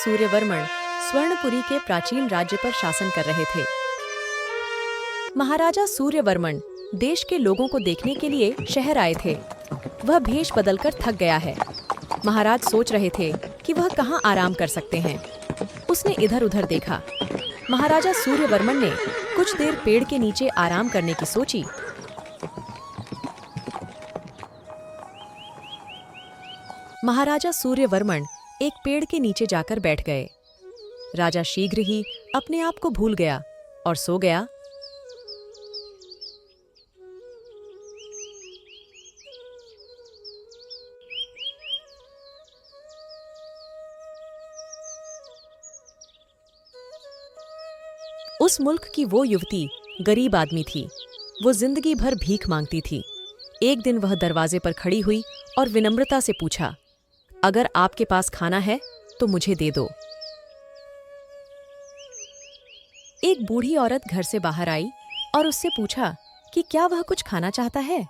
Suryavarman Swarnapuri के प्राचीन राज्य पर शासन कर रहे थे। महाराजा सूर्यवर्मन देश के लोगों को देखने के लिए शहर आए थे। वह भेष बदलकर थक गया है। महाराज सोच रहे थे कि वह कहाँ आराम कर सकते हैं। उसने इधर उधर देखा। महाराजा सूर्यवर्मन ने कुछ देर पेड़ के नीचे आराम करने की सोची। महाराजा सूर्यवर्मन एक पेड़ के नीचे जाकर बैठ गए। राजा शीघ्र ही अपने आप को भूल गया और सो गया। उस मुल्क की वो युवती गरीब आदमी थी। वो जिंदगी भर भीख मांगती थी। एक दिन वह दरवाजे पर खड़ी हुई और विनम्रता से पूछा, अगर आपके पास खाना है तो मुझे दे दो। एक बूढ़ी औरत घर से बाहर आई और उससे पूछा कि क्या वह कुछ खाना चाहता है।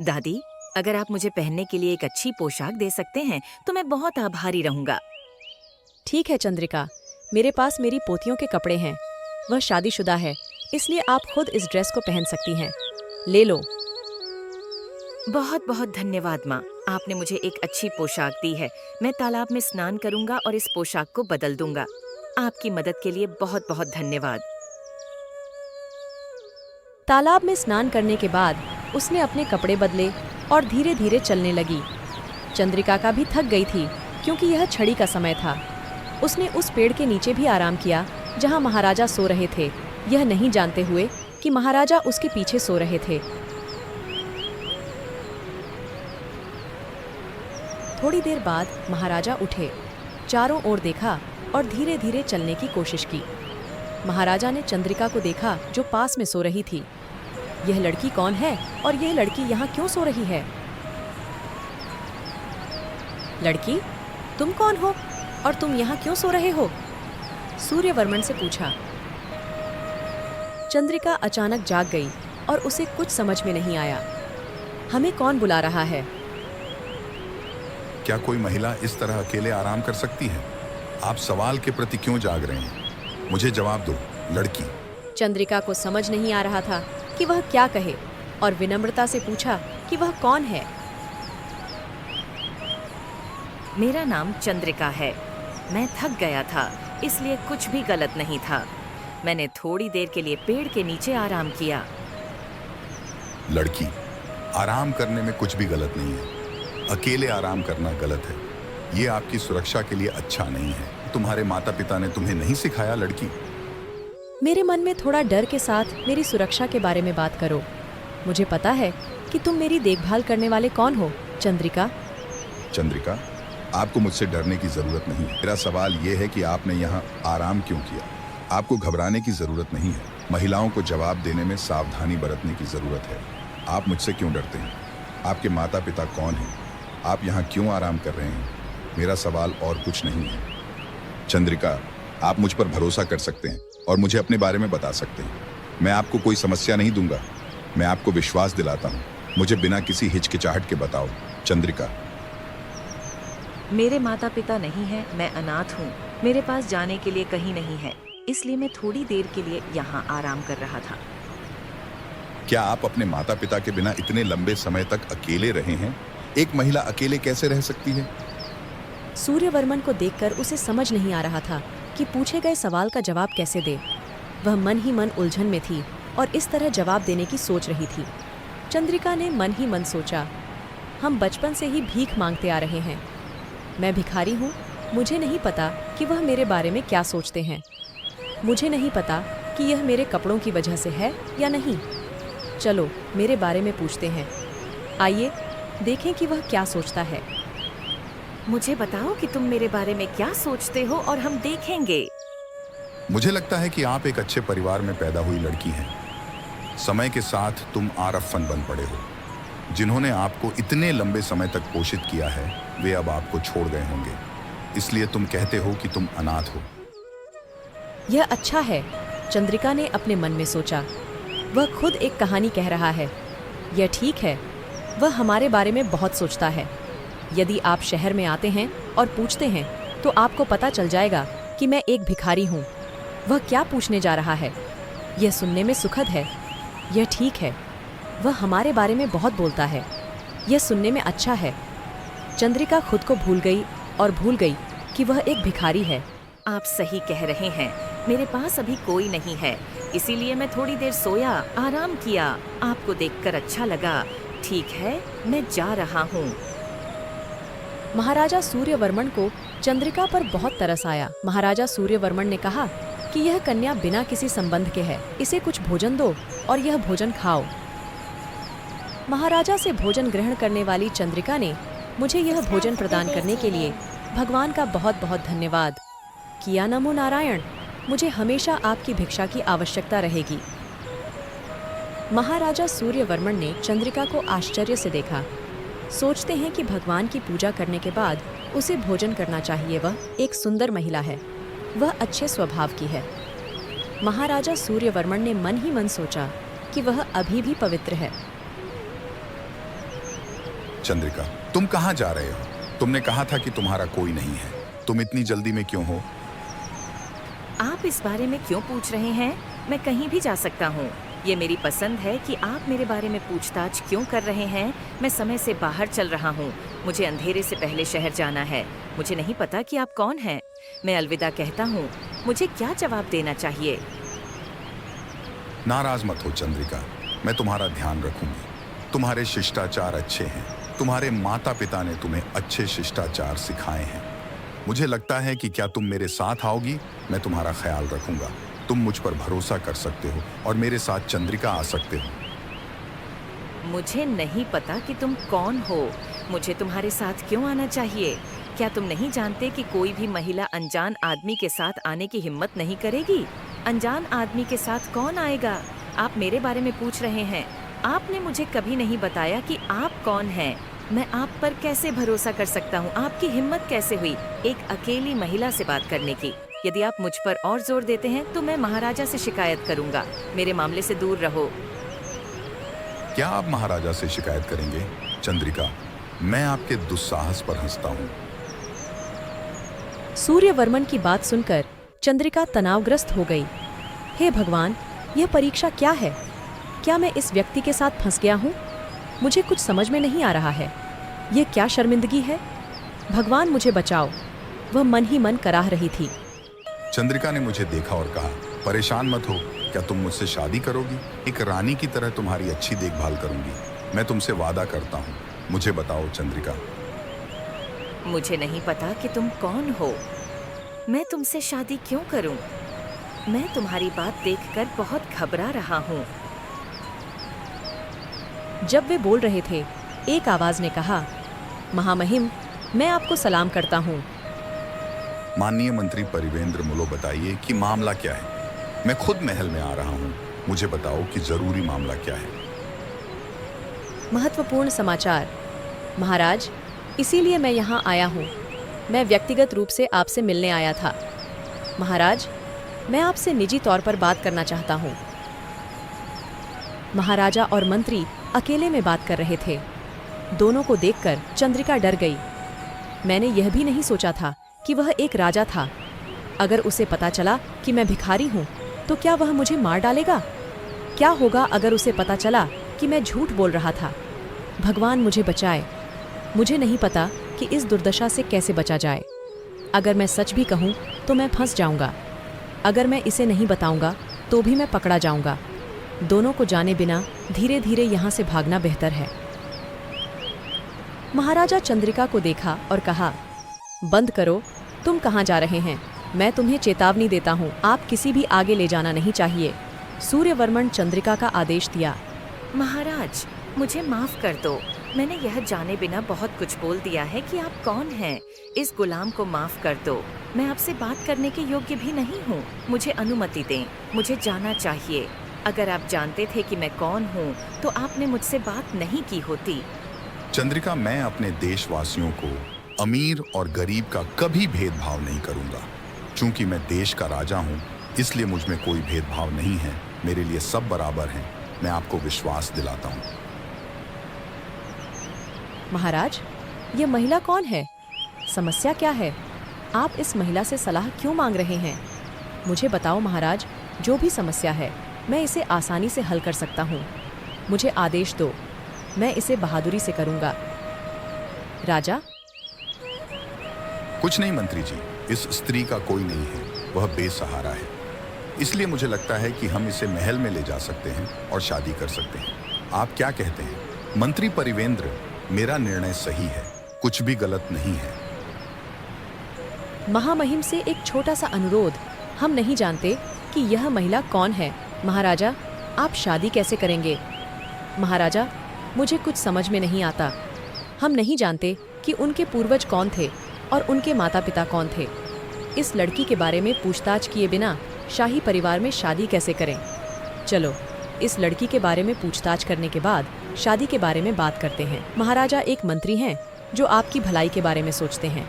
दादी, अगर आप मुझे पहनने के लिए एक अच्छी पोशाक दे सकते हैं तो मैं बहुत आभारी रहूंगा। ठीक है चंद्रिका, मेरे पास मेरी पोतियों के कपड़े हैं। वह शादीशुदा है, इसलिए आप खुद इस ड्रेस को पहन सकती हैं। ले लो। बहुत बहुत धन्यवाद माँ, आपने मुझे एक अच्छी पोशाक दी है। मैं तालाब में स्नान करूंगा और इस पोशाक को बदल दूंगा। आपकी मदद के लिए बहुत बहुत धन्यवाद। तालाब में स्नान करने के बाद उसने अपने कपड़े बदले और धीरे धीरे चलने लगी। चंद्रिका का भी थक गई थी क्योंकि यह छड़ी का समय था। उसने उस पेड़ के नीचे भी आराम किया जहां महाराजा सो रहे थे, यह नहीं जानते हुए कि महाराजा उसके पीछे सो रहे थे। थोड़ी देर बाद महाराजा उठे, चारों ओर देखा और धीरे धीरे चलने की कोशिश की। महाराजा ने चंद्रिका को देखा जो पास में सो रही थी। यह लड़की कौन है और यह लड़की यहाँ क्यों सो रही है? लड़की, तुम कौन हो और तुम यहाँ क्यों सो रहे हो? सूर्यवर्मन से पूछा। चंद्रिका अचानक जाग गई और उसे कुछ समझ में नहीं आया। हमें कौन बुला रहा है? क्या कोई महिला इस तरह अकेले आराम कर सकती है? आप सवाल के प्रति क्यों जाग रहे हैं? मुझे जवाब दो, लड़की। चंद्रिका को समझ नहीं आ रहा था कि वह क्या कहे और विनम्रता से पूछा कि वह कौन है। मेरा नाम चंद्रिका है। मैं थक गया था, इसलिए कुछ भी गलत नहीं था। मैंने थोड़ी देर के लिए पेड़ के नीचे आराम किया। लड़की, आराम करने में कुछ भी गलत नहीं है। अकेले आराम करना गलत है। ये आपकी सुरक्षा के लिए अच्छा नहीं है। तुम्हारे माता पिता ने तुम्हें नहीं सिखाया? लड़की, मेरे मन में थोड़ा डर के साथ मेरी सुरक्षा के बारे में बात करो। मुझे पता है कि तुम मेरी देखभाल करने वाले कौन हो। चंद्रिका, चंद्रिका, आपको मुझसे डरने की जरूरत नहीं है। मेरा सवाल ये है कि आपने यहाँ आराम क्यों किया? आपको घबराने की जरूरत नहीं है। महिलाओं को जवाब देने में सावधानी बरतने की जरूरत है। आप मुझसे क्यों डरते हैं? आपके माता पिता कौन हैं? आप यहाँ क्यों आराम कर रहे हैं? मेरा सवाल और कुछ नहीं है। चंद्रिका, आप मुझ पर भरोसा कर सकते हैं और मुझे अपने बारे में बता सकते हैं। मैं आपको कोई समस्या नहीं दूंगा। मैं आपको विश्वास दिलाता हूँ। मुझे बिना किसी हिचकिचाहट के बताओ। चंद्रिका, मेरे माता पिता नहीं हैं, मैं अनाथ हूँ। मेरे पास जाने के लिए कहीं नहीं है, इसलिए मैं थोड़ी देर के लिए यहाँ आराम कर रहा था। क्या आप अपने माता पिता के बिना इतने लंबे समय तक अकेले रहे हैं? एक महिला अकेले कैसे रह सकती है? सूर्यवर्मन को देखकर उसे समझ नहीं आ रहा था कि पूछे गए सवाल का जवाब कैसे दे। वह मन ही मन उलझन में थी और इस तरह जवाब देने की सोच रही थी। चंद्रिका ने मन ही मन सोचा, हम बचपन से ही भीख मांगते आ रहे हैं। मैं भिखारी हूँ। मुझे नहीं पता कि वह मेरे बारे में क्या सोचते हैं। मुझे नहीं पता कि यह मेरे कपड़ों की वजह से है या नहीं। चलो मेरे बारे में पूछते हैं। आइए देखें कि वह क्या सोचता है। मुझे बताओ कि तुम मेरे बारे में क्या सोचते हो और हम देखेंगे। मुझे लगता है कि आप एक अच्छे परिवार में पैदा हुई लड़की हैं। समय के साथ तुम आरफन बन पड़े हो। जिन्होंने आपको इतने लंबे समय तक पोषित किया है, वे अब आपको छोड़ गए होंगे। इसलिए तुम कहते हो कि तुम अनाथ हो। यह अच्छा है, चंद्रिका ने अपने मन में सोचा। वह खुद एक कहानी कह रहा है। यह ठीक है, वह हमारे बारे में बहुत सोचता है। यदि आप शहर में आते हैं और पूछते हैं तो आपको पता चल जाएगा कि मैं एक भिखारी हूँ। वह क्या पूछने जा रहा है? यह सुनने में सुखद है। यह ठीक है। वह हमारे बारे में बहुत बोलता है। यह सुनने में अच्छा है। चंद्रिका खुद को भूल गई और भूल गई कि वह एक भिखारी है। आप सही कह रहे हैं। मेरे पास अभी कोई नहीं है, इसीलिए मैं थोड़ी देर सोया, आराम किया। आपको देखकर अच्छा लगा। ठीक है, मैं जा रहा हूँ। महाराजा सूर्यवर्मन को चंद्रिका पर बहुत तरस आया। महाराजा सूर्यवर्मन ने कहा कि यह कन्या बिना किसी संबंध के है, इसे कुछ भोजन दो और यह भोजन खाओ। महाराजा से भोजन ग्रहण करने वाली चंद्रिका ने मुझे यह भोजन प्रदान करने के लिए भगवान का बहुत बहुत धन्यवाद किया। नमो नारायण, मुझे हमेशा आपकी भिक्षा की आवश्यकता रहेगी। महाराजा सूर्यवर्मन ने चंद्रिका को आश्चर्य से देखा। सोचते हैं कि भगवान की पूजा करने के बाद उसे भोजन करना चाहिए। वह एक सुंदर महिला है, वह अच्छे स्वभाव की है। महाराजा सूर्यवर्मन ने मन ही मन सोचा कि वह अभी भी पवित्र है। चंद्रिका, तुम कहाँ जा रहे हो? तुमने कहा था कि तुम्हारा कोई नहीं है। तुम इतनी जल्दी में क्यों हो? आप इस बारे में क्यों पूछ रहे हैं? मैं कहीं भी जा सकता हूँ। ये मेरी पसंद है कि आप मेरे बारे में पूछताछ क्यों कर रहे हैं। मैं समय से बाहर चल रहा हूँ। मुझे अंधेरे से पहले शहर जाना है। मुझे नहीं पता कि आप कौन हैं। मैं अलविदा कहता हूँ। मुझे क्या जवाब देना चाहिए? नाराज मत हो चंद्रिका, मैं तुम्हारा ध्यान रखूंगी। तुम्हारे शिष्टाचार अच्छे हैं। तुम्हारे माता पिता ने तुम्हें अच्छे शिष्टाचार सिखाए हैं। मुझे लगता है कि क्या तुम मेरे साथ आओगी? मैं तुम्हारा ख्याल रखूंगा। तुम मुझ पर भरोसा कर सकते हो और मेरे साथ चंद्रिका आ सकते हो। मुझे नहीं पता कि तुम कौन हो। मुझे तुम्हारे साथ क्यों आना चाहिए? क्या तुम नहीं जानते कि कोई भी महिला अनजान आदमी के साथ आने की हिम्मत नहीं करेगी? अनजान आदमी के साथ कौन आएगा? आप मेरे बारे में पूछ रहे हैं। आपने मुझे कभी नहीं बताया कि आप कौन हैं। मैं आप पर कैसे भरोसा कर सकता हूँ? आपकी हिम्मत कैसे हुई एक अकेली महिला से बात करने की? यदि आप मुझ पर और जोर देते हैं तो मैं महाराजा से शिकायत करूंगा। मेरे मामले से दूर रहो। क्या आप महाराजा से शिकायत करेंगे? चंद्रिका, मैं आपके दुस्साहस पर हंसता हूँ। सूर्यवर्मन की बात सुनकर चंद्रिका तनावग्रस्त हो गई। हे भगवान, यह परीक्षा क्या है? क्या मैं इस व्यक्ति के साथ फंस गया हूँ? मुझे कुछ समझ में नहीं आ रहा है। यह क्या शर्मिंदगी है? भगवान मुझे बचाओ। वह मन ही मन कराह रही थी। चंद्रिका ने मुझे देखा और कहा, परेशान मत हो। क्या तुम मुझसे शादी करोगी? एक रानी की तरह तुम्हारी अच्छी देखभाल करूंगी। मैं तुमसे वादा करता हूँ। मुझे बताओ चंद्रिका। मुझे नहीं पता कि तुम कौन हो। मैं तुमसे शादी क्यों करूं? मैं तुम्हारी बात देखकर बहुत घबरा रहा हूँ। जब वे बोल रहे थे, एक आवाज ने कहा, महामहिम, मैं आपको सलाम करता हूँ। माननीय मंत्री परिवेंद्र मुलो, बताइए कि मामला क्या है? मैं खुद महल में आ रहा हूँ। मुझे बताओ कि जरूरी मामला क्या है। महत्वपूर्ण समाचार महाराज, इसीलिए मैं यहाँ आया हूँ। मैं व्यक्तिगत रूप से आपसे मिलने आया था। महाराज, मैं आपसे निजी तौर पर बात करना चाहता हूँ। महाराजा और मंत्री अकेले में बात कर रहे थे। दोनों को देखकर चंद्रिका डर गई। मैंने यह भी नहीं सोचा था कि वह एक राजा था। अगर उसे पता चला कि मैं भिखारी हूँ तो क्या वह मुझे मार डालेगा? क्या होगा अगर उसे पता चला कि मैं झूठ बोल रहा था? भगवान मुझे बचाए। मुझे नहीं पता कि इस दुर्दशा से कैसे बचा जाए। अगर मैं सच भी कहूँ तो मैं फंस जाऊंगा। अगर मैं इसे नहीं बताऊंगा तो भी मैं पकड़ा जाऊंगा। दोनों को जाने बिना धीरे धीरे यहाँ से भागना बेहतर है। महाराजा चंद्रिका को देखा और कहा, बंद करो। तुम कहाँ जा रहे हैं? मैं तुम्हें चेतावनी देता हूँ, आप किसी भी आगे ले जाना नहीं चाहिए। सूर्यवर्मन चंद्रिका का आदेश दिया। महाराज, मुझे माफ कर दो। मैंने यह जाने बिना बहुत कुछ बोल दिया है कि आप कौन हैं। इस गुलाम को माफ कर दो। मैं आपसे बात करने के योग्य भी नहीं हूँ। मुझे अनुमति दें। मुझे जाना चाहिए। अगर आप जानते थे कि मैं कौन हूँ तो आपने मुझसे बात नहीं की होती। चंद्रिका, मैं अपने देशवासियों को अमीर और गरीब का कभी भेदभाव नहीं करूंगा। चूंकि मैं देश का राजा हूँ, इसलिए मुझ में कोई भेदभाव नहीं है। मेरे लिए सब बराबर हैं। मैं आपको विश्वास दिलाता हूँ। महाराज, ये महिला कौन है? समस्या क्या है? आप इस महिला से सलाह क्यों मांग रहे हैं? मुझे बताओ महाराज, जो भी समस्या है मैं इसे आसानी से हल कर सकता हूँ। मुझे आदेश दो, मैं इसे बहादुरी से करूँगा। राजा, कुछ नहीं मंत्री जी, इस स्त्री का कोई नहीं है, वह बेसहारा है। इसलिए मुझे लगता है कि हम इसे महल में ले जा सकते हैं और शादी कर सकते हैं। आप क्या कहते हैं? मंत्री परिवेंद्र, मेरा निर्णय सही है, कुछ भी गलत नहीं है। महामहिम से एक छोटा सा अनुरोध, हम नहीं जानते कि यह महिला कौन है। महाराजा, आप शादी कैसे करेंगे? महाराजा, मुझे कुछ समझ में नहीं आता। हम नहीं जानते कि उनके पूर्वज कौन थे और उनके माता पिता कौन थे। इस लड़की के बारे में पूछताछ किए बिना शाही परिवार में शादी कैसे करें? चलो, इस लड़की के बारे में पूछताछ करने के बाद शादी के बारे में बात करते हैं। महाराजा एक मंत्री हैं जो आपकी भलाई के बारे में सोचते हैं।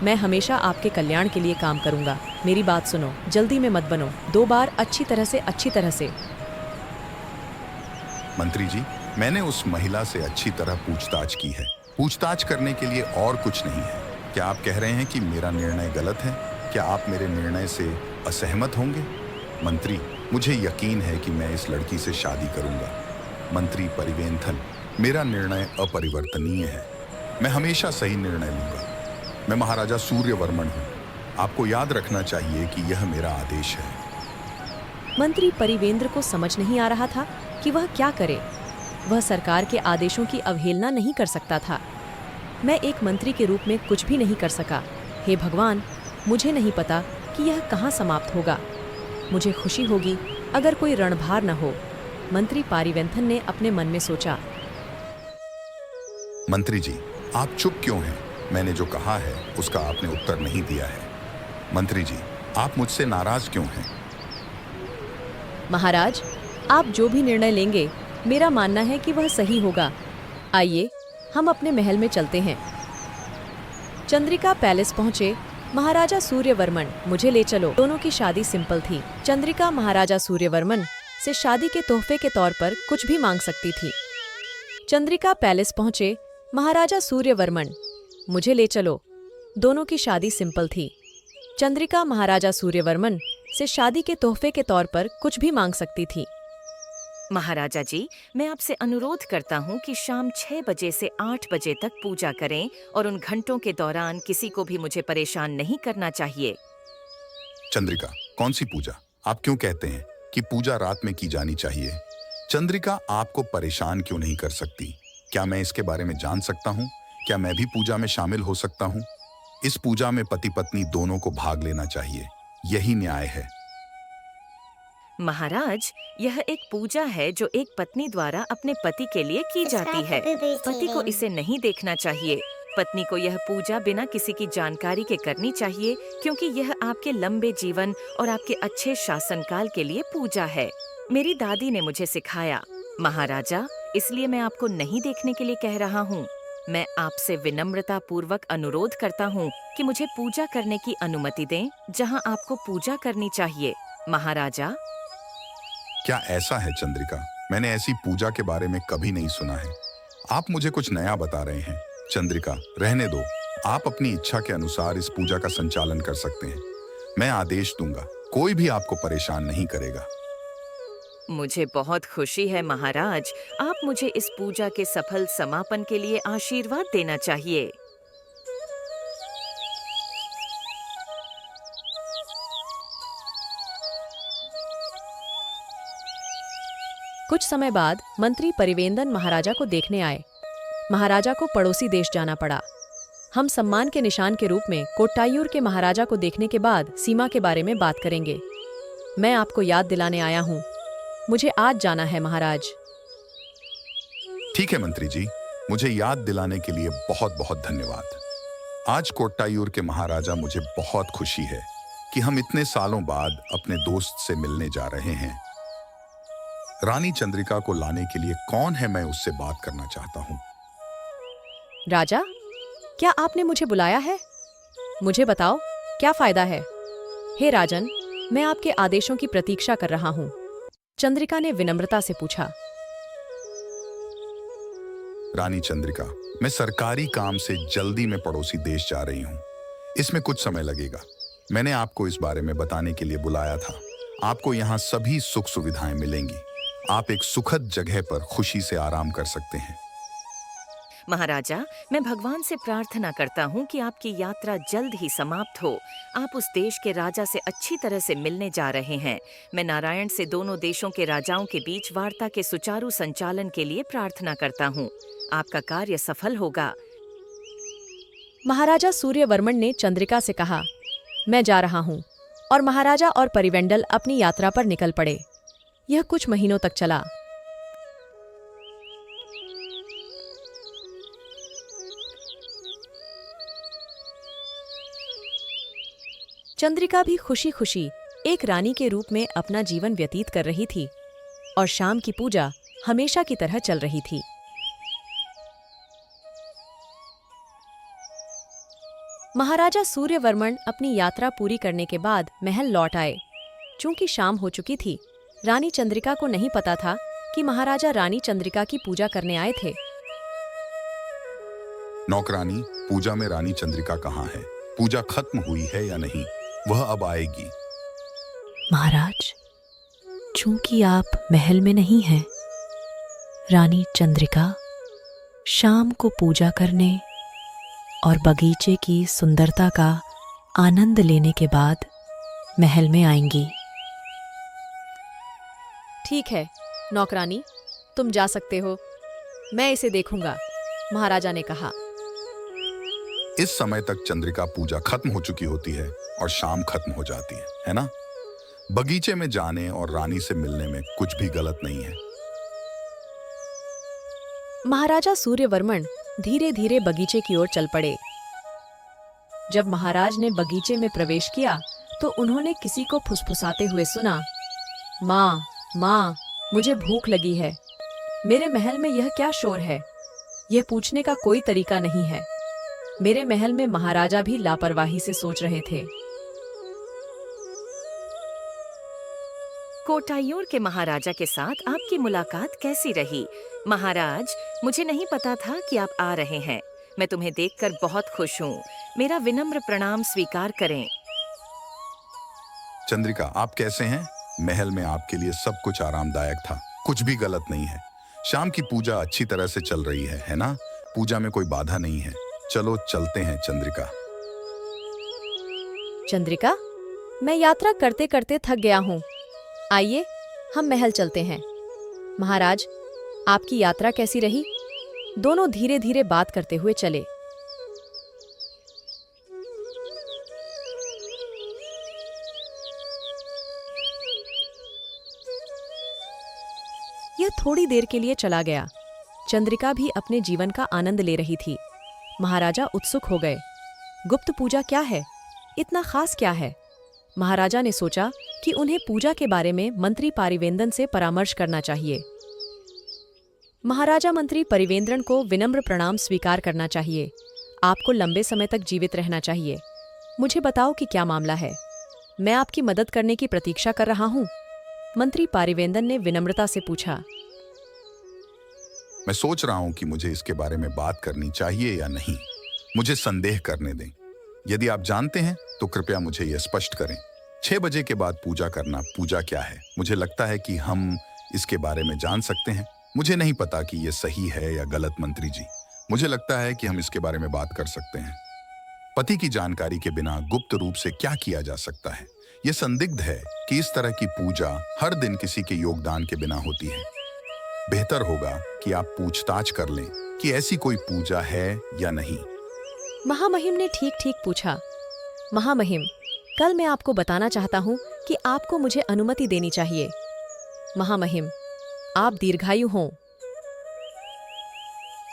मैं हमेशा आपके कल्याण के लिए काम करूंगा। मेरी बात सुनो, जल्दी में मत बनो, 2 बार अच्छी तरह से। मंत्री जी, मैंने उस महिला से अच्छी तरह पूछताछ की है। पूछताछ करने के लिए और कुछ नहीं है। क्या आप कह रहे हैं कि मेरा निर्णय गलत है? क्या आप मेरे निर्णय से असहमत होंगे? मंत्री, मुझे यकीन है कि मैं इस लड़की से शादी करूंगा। मंत्री परिवेंथन, मेरा निर्णय अपरिवर्तनीय है। मैं हमेशा सही निर्णय लूंगा। मैं महाराजा सूर्यवर्मन हूँ। आपको याद रखना चाहिए कि यह मेरा आदेश है। मंत्री परिवेंद्र को समझ नहीं आ रहा था कि वह क्या करे। वह सरकार के आदेशों की अवहेलना नहीं कर सकता था। मैं एक मंत्री के रूप में कुछ भी नहीं कर सका। हे भगवान, मुझे नहीं पता कि यह कहाँ समाप्त होगा। मुझे खुशी होगी अगर कोई रणभार न हो। मंत्री पारिवेंथन ने अपने मन में सोचा। मंत्री जी, आप चुप क्यों हैं? मैंने जो कहा है उसका आपने उत्तर नहीं दिया है। मंत्री जी, आप मुझसे नाराज क्यों हैं? महाराज, आप जो भी निर्णय लेंगे मेरा मानना है कि वह सही होगा। आइए, हम अपने महल में चलते हैं। चंद्रिका पैलेस पहुंचे। महाराजा सूर्यवर्मन, मुझे ले चलो। दोनों की शादी सिंपल थी। चंद्रिका महाराजा सूर्यवर्मन से शादी के तोहफे के तौर पर कुछ भी मांग सकती थी। चंद्रिका पैलेस पहुंचे। महाराजा सूर्यवर्मन, मुझे ले चलो। दोनों की शादी सिंपल थी। चंद्रिका महाराजा सूर्यवर्मन से शादी के तोहफे के तौर पर कुछ भी मांग सकती थी। महाराजा जी, मैं आपसे अनुरोध करता हूँ कि शाम 6 बजे से 8 बजे तक पूजा करें और उन घंटों के दौरान किसी को भी मुझे परेशान नहीं करना चाहिए। चंद्रिका, कौन सी पूजा? आप क्यों कहते हैं कि पूजा रात में की जानी चाहिए? चंद्रिका आपको परेशान क्यों नहीं कर सकती? क्या मैं इसके बारे में जान सकता हूँ? क्या मैं भी पूजा में शामिल हो सकता हूँ? इस पूजा में पति पत्नी दोनों को भाग लेना चाहिए, यही न्याय है। महाराज, यह एक पूजा है जो एक पत्नी द्वारा अपने पति के लिए की जाती है। पति को इसे नहीं देखना चाहिए। पत्नी को यह पूजा बिना किसी की जानकारी के करनी चाहिए, क्योंकि यह आपके लंबे जीवन और आपके अच्छे शासनकाल के लिए पूजा है। मेरी दादी ने मुझे सिखाया। महाराजा, इसलिए मैं आपको नहीं देखने के लिए कह रहा हूँ। मैं आपसे विनम्रता पूर्वक अनुरोध करता हूँ कि मुझे पूजा करने की अनुमति दें जहाँ आपको पूजा करनी चाहिए। महाराजा, क्या ऐसा है चंद्रिका? मैंने ऐसी पूजा के बारे में कभी नहीं सुना है। आप मुझे कुछ नया बता रहे हैं। चंद्रिका, रहने दो। आप अपनी इच्छा के अनुसार इस पूजा का संचालन कर सकते हैं। मैं आदेश दूंगा, कोई भी आपको परेशान नहीं करेगा। मुझे बहुत खुशी है महाराज। आप मुझे इस पूजा के सफल समापन के लिए आशीर्वाद देना चाहिए। कुछ समय बाद मंत्री परिवेंदन महाराजा को देखने आए। महाराजा को पड़ोसी देश जाना पड़ा। हम सम्मान के निशान के रूप में कोट्टायूर के महाराजा को देखने के बाद सीमा के बारे में बात करेंगे। मैं आपको याद दिलाने आया हूँ, मुझे आज जाना है महाराज। ठीक है मंत्री जी, मुझे याद दिलाने के लिए बहुत बहुत धन्यवाद। आज कोट्टायूर के महाराजा, मुझे बहुत खुशी है कि हम इतने सालों बाद अपने दोस्त से मिलने जा रहे हैं। रानी चंद्रिका को लाने के लिए कौन है? मैं उससे बात करना चाहता हूँ। राजा, क्या आपने मुझे बुलाया है? मुझे बताओ, क्या फायदा है? हे राजन, मैं आपके आदेशों की प्रतीक्षा कर रहा हूँ। चंद्रिका ने विनम्रता से पूछा। रानी चंद्रिका, मैं सरकारी काम से जल्दी में पड़ोसी देश जा रही हूँ। इसमें कुछ समय लगेगा। मैंने आपको इस बारे में बताने के लिए बुलाया था। आपको यहाँ सभी सुख सुविधाएं मिलेंगी। आप एक सुखद जगह पर खुशी से आराम कर सकते हैं। महाराजा, मैं भगवान से प्रार्थना करता हूँ कि आपकी यात्रा जल्द ही समाप्त हो। आप उस देश के राजा से अच्छी तरह से मिलने जा रहे हैं। मैं नारायण से दोनों देशों के राजाओं के बीच वार्ता के सुचारू संचालन के लिए प्रार्थना करता हूँ। आपका कार्य सफल होगा। महाराजा सूर्यवर्मन ने चंद्रिका से कहा, मैं जा रहा हूँ। और महाराजा और परिवेंडल अपनी यात्रा पर निकल पड़े। यह कुछ महीनों तक चला। चंद्रिका भी खुशी खुशी एक रानी के रूप में अपना जीवन व्यतीत कर रही थी और शाम की पूजा हमेशा की तरह चल रही थी। महाराजा सूर्यवर्मन अपनी यात्रा पूरी करने के बाद महल लौट आए। चूंकि शाम हो चुकी थी, रानी चंद्रिका को नहीं पता था कि महाराजा रानी चंद्रिका की पूजा करने आए थे। नौकरानी, पूजा में रानी चंद्रिका कहाँ है? पूजा खत्म हुई है या नहीं? वह अब आएगी। महाराज, चूंकि आप महल में नहीं हैं, रानी चंद्रिका शाम को पूजा करने और बगीचे की सुंदरता का आनंद लेने के बाद महल में आएंगी। ठीक है नौकरानी, तुम जा सकते हो। मैं इसे देखूंगा, महाराजा ने कहा। इस समय तक चंद्रिका पूजा खत्म हो चुकी होती है और शाम खत्म हो जाती है ना? बगीचे में जाने और रानी से मिलने में कुछ भी गलत नहीं है। महाराजा सूर्यवर्मन धीरे धीरे बगीचे की ओर चल पड़े। जब महाराज ने बगीचे में प्रवेश किया तो उन्होंने किसी को फुसफुसाते हुए सुना, माँ माँ, मुझे भूख लगी है। मेरे महल में यह क्या शोर है? यह पूछने का कोई तरीका नहीं है। मेरे महल में महाराजा भी लापरवाही से सोच रहे थे। कोटायूर के महाराजा के साथ आपकी मुलाकात कैसी रही? महाराज, मुझे नहीं पता था कि आप आ रहे हैं। मैं तुम्हें देखकर बहुत खुश हूँ। मेरा विनम्र प्रणाम स्वीकार करें। चंद्रिका, आप कैसे हैं? महल में आपके लिए सब कुछ आरामदायक था, कुछ भी गलत नहीं है। शाम की पूजा अच्छी तरह से चल रही है ना? पूजा में कोई बाधा नहीं है। चलो चलते हैं चंद्रिका। चंद्रिका, मैं यात्रा करते करते थक गया हूँ। आइए हम महल चलते हैं। महाराज, आपकी यात्रा कैसी रही? दोनों धीरे धीरे बात करते हुए चले। यह थोड़ी देर के लिए चला गया। चंद्रिका भी अपने जीवन का आनंद ले रही थी। महाराजा उत्सुक हो गए। गुप्त पूजा क्या है? इतना खास क्या है? महाराजा ने सोचा कि उन्हें पूजा के बारे में मंत्री पारिवेंद्रन से परामर्श करना चाहिए। महाराजा मंत्री परिवेंद्रन को विनम्र प्रणाम स्वीकार करना चाहिए। आपको लंबे समय तक जीवित रहना चाहिए। मुझे बताओ कि क्या मामला है। मैं आपकी मदद करने की प्रतीक्षा कर रहा हूँ। मंत्री पारिवेंद्रन ने विनम्रता से पूछा। मैं सोच रहा हूं कि मुझे इसके बारे में बात करनी चाहिए या नहीं। मुझे संदेह करने दें। यदि आप जानते हैं तो कृपया मुझे यह स्पष्ट करें। 6 बजे के बाद पूजा करना, पूजा क्या है? मुझे लगता है कि हम इसके बारे में जान सकते हैं। मुझे नहीं पता कि यह सही है या गलत मंत्री जी। मुझे लगता है कि हम इसके बारे में बात कर सकते हैं। पति की जानकारी के बिना गुप्त रूप से क्या किया जा सकता है? यह संदिग्ध है कि इस तरह की पूजा हर दिन किसी के योगदान के बिना होती है। बेहतर होगा कि आप पूछताछ कर लें कि ऐसी कोई पूजा है या नहीं। महामहिम ने ठीक ठीक पूछा। महामहिम, कल मैं आपको बताना चाहता हूँ कि आपको मुझे अनुमति देनी चाहिए। महामहिम, आप दीर्घायु हों।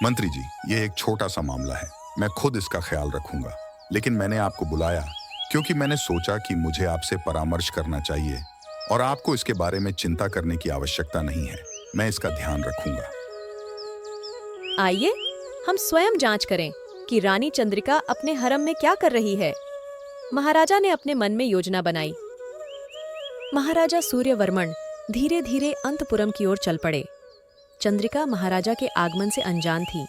मंत्री जी, यह एक छोटा सा मामला है। मैं खुद इसका ख्याल रखूंगा। लेकिन मैंने आपको बुलाया क्योंकि मैंने सोचा कि मुझे आपसे परामर्श करना चाहिए और आपको इसके बारे में चिंता करने की आवश्यकता नहीं है। मैं इसका ध्यान रखूंगा। आइए हम स्वयं जांच करें कि रानी चंद्रिका अपने हरम में क्या कर रही है। महाराजा ने अपने मन में योजना बनाई। महाराजा सूर्यवर्मन धीरे धीरे अंतपुरम की ओर चल पड़े। चंद्रिका महाराजा के आगमन से अनजान थी।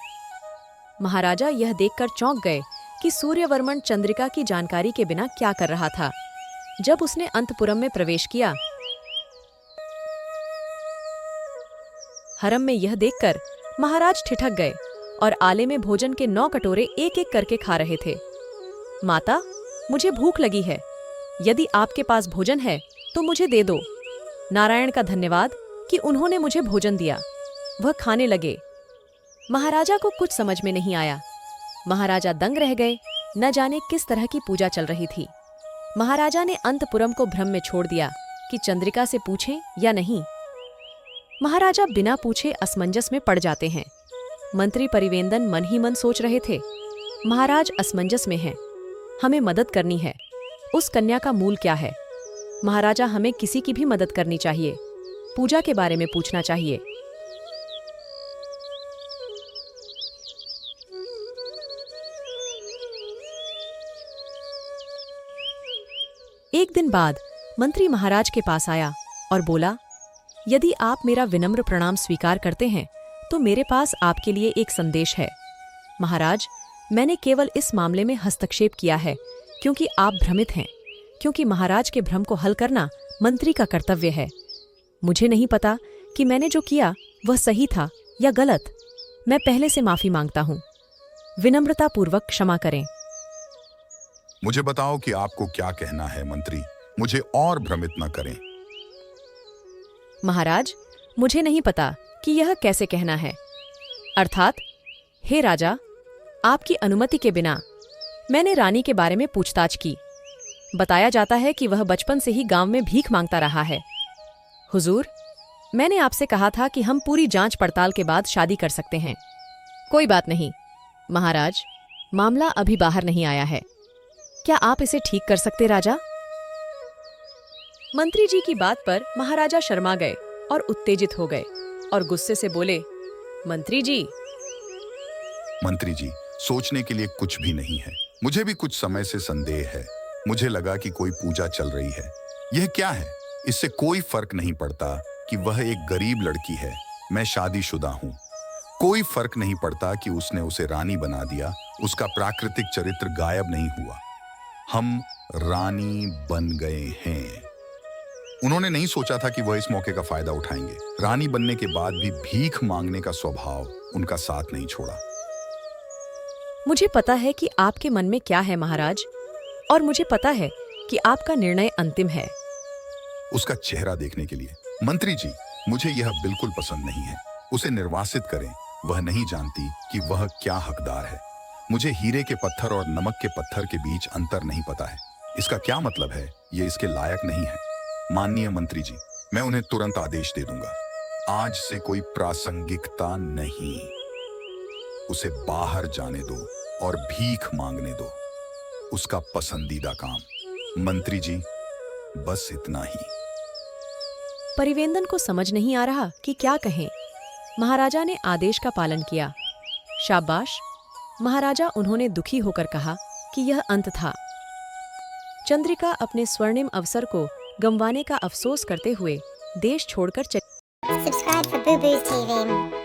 महाराजा यह देखकर चौंक गए कि सूर्यवर्मन चंद्रिका की जानकारी के बिना क्या कर रहा था। जब उसने अंतपुरम में प्रवेश किया, हरम में यह देखकर महाराज ठिठक गए और आले में भोजन के 9 कटोरे एक एक करके खा रहे थे। माता, मुझे भूख लगी है, यदि आपके पास भोजन है तो मुझे दे दो। नारायण का धन्यवाद कि उन्होंने मुझे भोजन दिया। वह खाने लगे। महाराजा को कुछ समझ में नहीं आया। महाराजा दंग रह गए, न जाने किस तरह की पूजा चल रही थी। महाराजा ने अंतपुरम को भ्रम में छोड़ दिया कि चंद्रिका से पूछें या नहीं। महाराजा बिना पूछे असमंजस में पड़ जाते हैं। मंत्री परिवेंदन मन ही मन सोच रहे थे, महाराज असमंजस में हैं, हमें मदद करनी है। उस कन्या का मूल क्या है? महाराजा, हमें किसी की भी मदद करनी चाहिए, पूजा के बारे में पूछना चाहिए। एक दिन बाद मंत्री महाराज के पास आया और बोला, यदि आप मेरा विनम्र प्रणाम स्वीकार करते हैं तो मेरे पास आपके लिए एक संदेश है। महाराज, मैंने केवल इस मामले में हस्तक्षेप किया है क्योंकि आप भ्रमित हैं, क्योंकि महाराज के भ्रम को हल करना मंत्री का कर्तव्य है। मुझे नहीं पता कि मैंने जो किया वह सही था या गलत। मैं पहले से माफी मांगता हूँ। विनम्रतापूर्वक क्षमा करें। मुझे बताओ कि आपको क्या कहना है मंत्री, मुझे और भ्रमित न करें। महाराज, मुझे नहीं पता कि यह कैसे कहना है। अर्थात, हे राजा, आपकी अनुमति के बिना मैंने रानी के बारे में पूछताछ की। बताया जाता है कि वह बचपन से ही गांव में भीख मांगता रहा है। हुजूर, मैंने आपसे कहा था कि हम पूरी जांच पड़ताल के बाद शादी कर सकते हैं। कोई बात नहीं महाराज, मामला अभी बाहर नहीं आया है। क्या आप इसे ठीक कर सकते राजा? मंत्री जी की बात पर महाराजा शर्मा गए और उत्तेजित हो गए और गुस्से से बोले, मंत्री जी, सोचने के लिए कुछ भी नहीं है। मुझे भी कुछ समय से संदेह है। मुझे लगा कि कोई पूजा चल रही है। यह क्या है? इससे कोई फर्क नहीं पड़ता कि वह एक गरीब लड़की है, मैं शादीशुदा हूँ। कोई फर्क नहीं पड़ता कि उसने उसे रानी बना दिया, उसका प्राकृतिक चरित्र गायब नहीं हुआ। हम रानी बन गए हैं। उन्होंने नहीं सोचा था कि वह इस मौके का फायदा उठाएंगे। रानी बनने के बाद भी भीख मांगने का स्वभाव उनका साथ नहीं छोड़ा। मुझे पता है कि आपके मन में क्या है महाराज, और मुझे पता है कि आपका निर्णय अंतिम है। उसका चेहरा देखने के लिए, मंत्री जी, मुझे यह बिल्कुल पसंद नहीं है। उसे निर्वासित करें। वह नहीं जानती कि वह क्या हकदार है। मुझे हीरे के पत्थर और नमक के पत्थर के बीच अंतर नहीं पता है। इसका क्या मतलब है? ये इसके लायक नहीं है। माननीय मंत्री जी, मैं उन्हें तुरंत आदेश दे दूंगा। आज से कोई प्रासंगिकता नहीं। उसे बाहर जाने दो और भीख मांगने दो। उसका पसंदीदा काम। मंत्री जी, बस इतना ही। परिवेंदन को समझ नहीं आ रहा कि क्या कहें। महाराजा ने आदेश का पालन किया। शाबाश महाराजा, उन्होंने दुखी होकर कहा कि यह अंत था। चंद्रिका अपने स्वर्णिम अवसर को गंवाने का अफसोस करते हुए देश छोड़कर Subscribe for Boo Boo's TV.